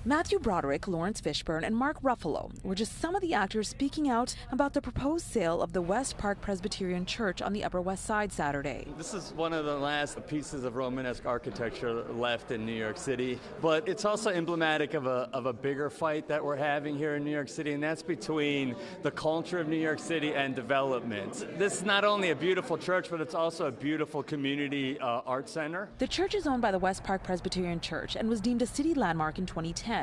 Matthew Broderick, Laurence Fishburne, and Mark Ruffalo were just some of the actors speaking out about the proposed sale of the West Park Presbyterian Church on the Upper West Side Saturday. This is one of the last pieces of Romanesque architecture left in New York City, but it's also emblematic of a bigger fight that we're having here in New York City, and that's between the culture of New York City and development. This is not only a beautiful church, but it's also a beautiful community art center. The church is owned by the West Park Presbyterian Church and was deemed a city landmark in 2010.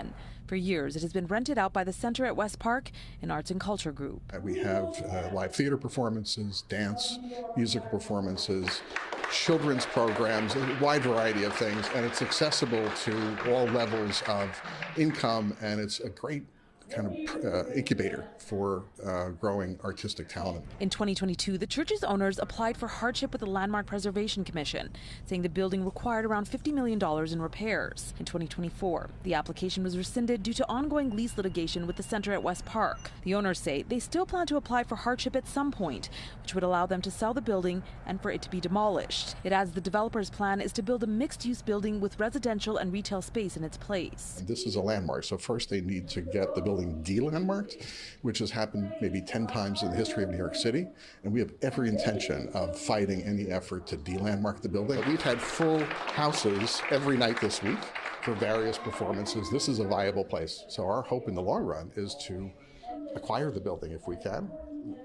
For years, it has been rented out by the Center at West Park, an arts and culture group. We have live theater performances, dance, musical performances, children's programs, a wide variety of things, and it's accessible to all levels of income, and it's a great kind of incubator for growing artistic talent. In 2022, the church's owners applied for hardship with the Landmark Preservation Commission, saying the building required around $50 million in repairs. In 2024, the application was rescinded due to ongoing lease litigation with the Center at West Park. The owners say they still plan to apply for hardship at some point, which would allow them to sell the building and for it to be demolished. It adds the developer's plan is to build a mixed-use building with residential and retail space in its place. And this is a landmark, so first they need to get the building de-landmarked, which has happened maybe 10 times in the history of New York City, and we have every intention of fighting any effort to de-landmark the building. We've had full houses every night this week for various performances. This is a viable place, so our hope in the long run is to acquire the building if we can,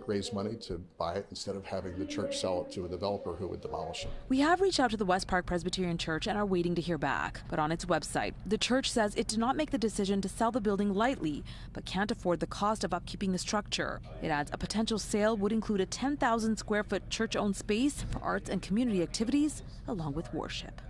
raise money to buy it instead of having the church sell it to a developer who would demolish it. We have reached out to the West Park Presbyterian Church and are waiting to hear back. But on its website, the church says it did not make the decision to sell the building lightly, but can't afford the cost of upkeeping the structure. It adds a potential sale would include a 10,000 square foot church-owned space for arts and community activities, along with worship.